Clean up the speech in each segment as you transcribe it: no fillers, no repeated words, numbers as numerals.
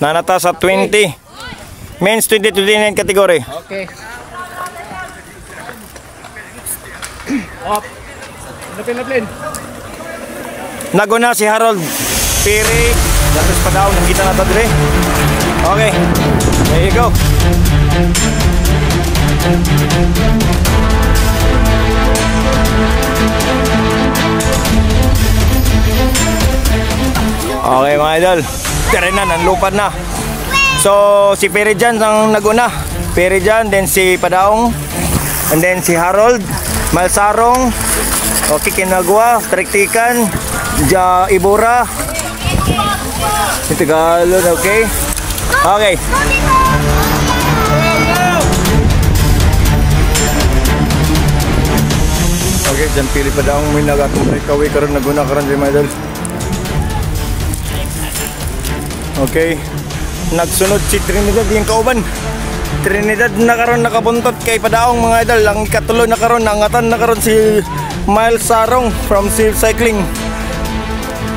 Nanata sa 20. Men's 20-29 category. Okay. Up. Napin. Naguna si Harold Perry. Datos pa daw. Nakita na ito dire. Okay. There you go. Okay mga idol. Dire na. Nanlupad na. So si Perry dyan ang naguna. Perry dyan. Then si Padaong. And then si Harold Malsarong. Okay, Kinagwa, Triktikan, Ibura, Tagalog, okay? Okay. Okay, dyan pili pa daw may nagatong breakaway karon naguna karon di mga idol. Okay. Nagsunod si Trinidad yung kauban. Trinidad na karon nakabuntot kay Padaong mga idol. Ang ikatulo na karon, angatan na karon si Miles Sarong from Silk Cycling.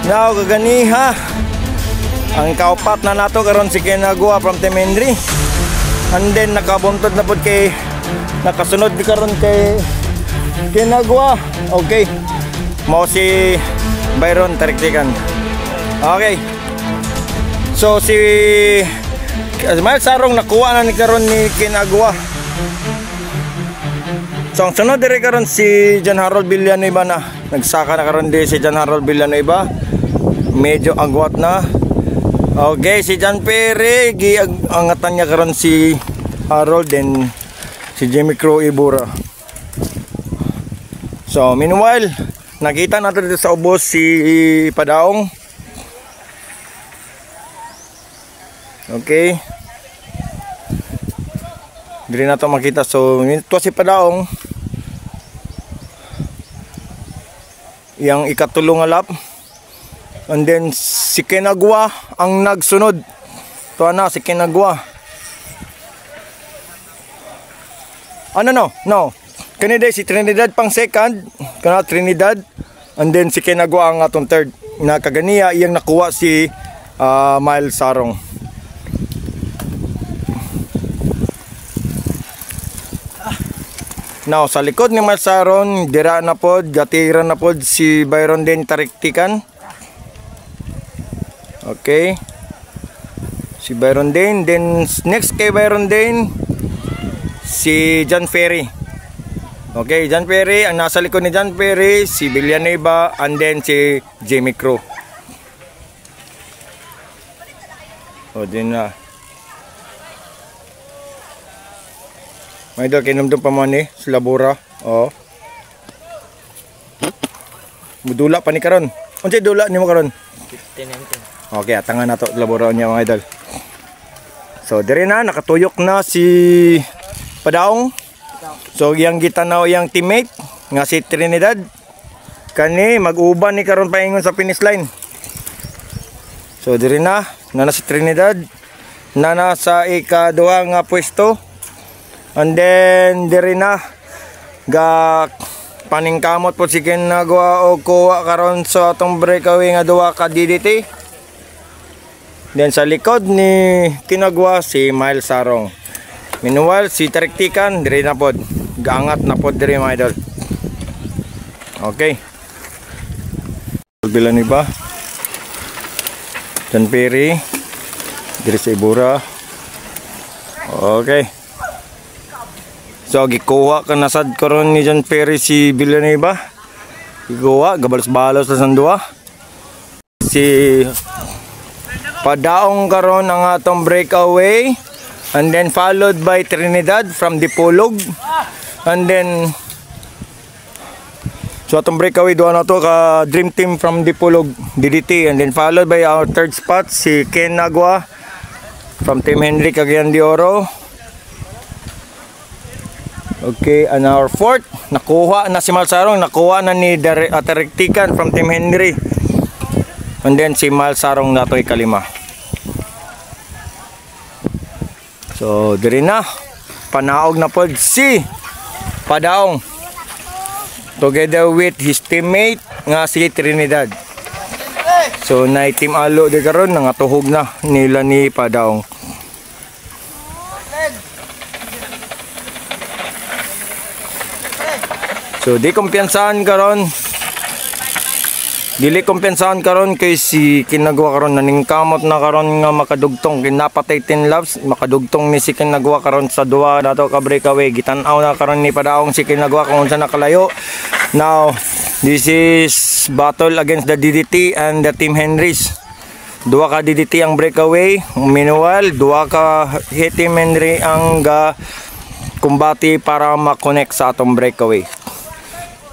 Now kaganiha ang kaupat na nato karon si Kinagwa from Team Henry. And then nakabuntod na pod kay nakasunod di karon kay Kinagwa. Okay. Mao si Byron Tariktikan. Okay. So si Miles Sarong nakuha na ni karon ni Kinagwa. So ang sunod dire karon si John Harold Villanueva na. Nagsaka na karon di si John Harold Villanueva. Medyo agwat na. Okay, si John Perry giangatan niya karon si Harold then si Jimmy Crow Ibura. So meanwhile, nakita natin dito sa ubos si Padaong. Okay. Dire na to makita. So ito si Padaong. Yang ikatulong nga lap. And then si Kinagwa ang nagsunod. Ito na si Kinagwa. Ano no? Kanina si Trinidad pang second. Kana Trinidad. And then si Kinagwa ang atong third. Nakaganiya iyang nakuha si Miles Sarong. Now sa likod ni Miles Sarong, dira na pod, gatira na pod si Byron din Tariktikan. Okay. Si Byron din, then next kay Byron din si John Perry. Okay, John Perry, ang nasa likod ni John Perry, si Villanueva, and then si Jimmy Crow. O din na. May idol, kinumdum pa man eh, sa labura. O. Mudula pa ni karon. Unsay dula nimo karon? 15-19. Okay, atangan na to labura niya mga idol. So, dire na, nakatuyok na si Padaong. So, yang gitanaw yang teammate nga si Trinidad. Kani mag-uban ni karon paingon sa finish line. So, dire na si Trinidad na nasa ika-2 nga pwesto. And then dire na ga paningkamot po si Kinagwa og kuha karon sa atong breakaway nga 2 ka DDT. Then sa likod ni Kinagwa si Miles Sarong. Meanwhile si Tariktikan dire na pod. Gaangat na pod dire mga idol. Okay. Villanueva. John Perry. Dire sa Ibura. Okay. So gikuha ka na sad karon ni John Perry si Villanueva. Gikuha gabalos-balos sa sandua. Si Padaong karon ang atong breakaway, and then followed by Trinidad from Dipolog. And then so atong breakaway duha na to ka Dream Team from Dipolog DDT, and then followed by our third spot si Kinagwa from Team Henry Cagayan de Oro. Okay, and our fourth, nakuha na si Miles Sarong, nakuha na ni Tariktikan from Team Henry. And then si Miles Sarong na to ikalima. So, diri na. Panaog na pod si Padaong. Together with his teammate nga si Trinidad. So na Team Alo di karon nangatuhog na nila ni Padaong. So di kumpiyansahan karon. Dili kumpiyansahan karon kay si Kinagwa karon naningkamot na karon nga makadugtong kinapatay 10 laps makadugtong ni si Kinagwa karon sa duwa dato ka breakaway gitan-aw na karon ni Padaong si Kinagwa kung unsa nakalayo. Now this is battle against the DDT and the Team Henrys. Duwa ka DDT ang breakaway, meanwhile duwa ka Team Henry ang kumbati para ma-connect sa atong breakaway.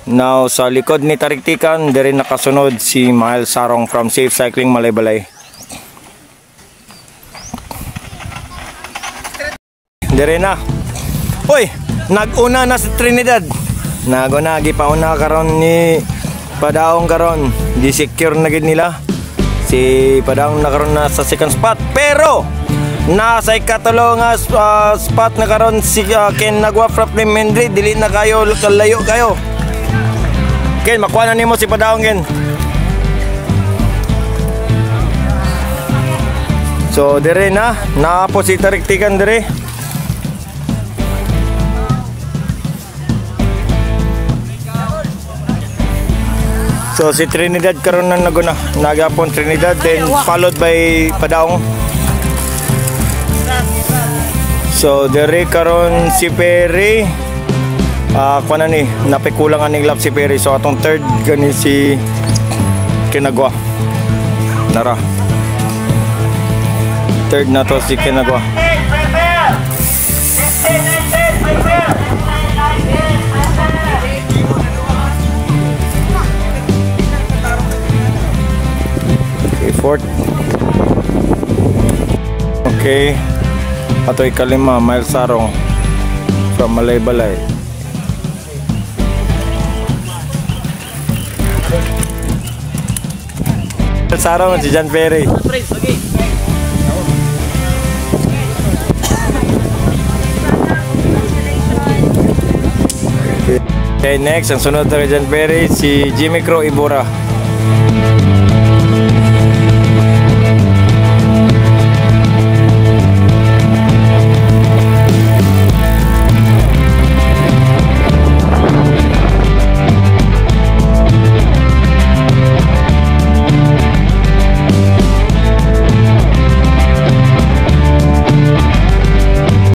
Now sa likod ni Tariktikan diri nakasunod si Miles Sarong from Safe Cycling Malaybalay. Diri na. Hoy, nag-una na si Trinidad. Naguna gipauna karon ni Padaong karon. Di secure na gid nila. Si Padaong na karon na sa second spot pero nasa ikatulo nga spot na karon si Kinagwa from Team Henry dili na kayo layo kayo. Ken, makuha na nimo si Padaong Ken. So dire na po si Tariktikan dire. So si Trinidad karon na naguna. Nagapon Trinidad then followed by Padaong. So dire karon si Perry. Kuan ni napikulang aning lap si Perry. So atong third gani si Kinagwa. Nara. Third na to si Kinagwa. Okay, fourth. Okay. Ato ikalima, Miles Sarong from Malaybalay. Sarong si John Perry. Okay, next ang sunod na kay John Perry si Jimmy Crow Ibora.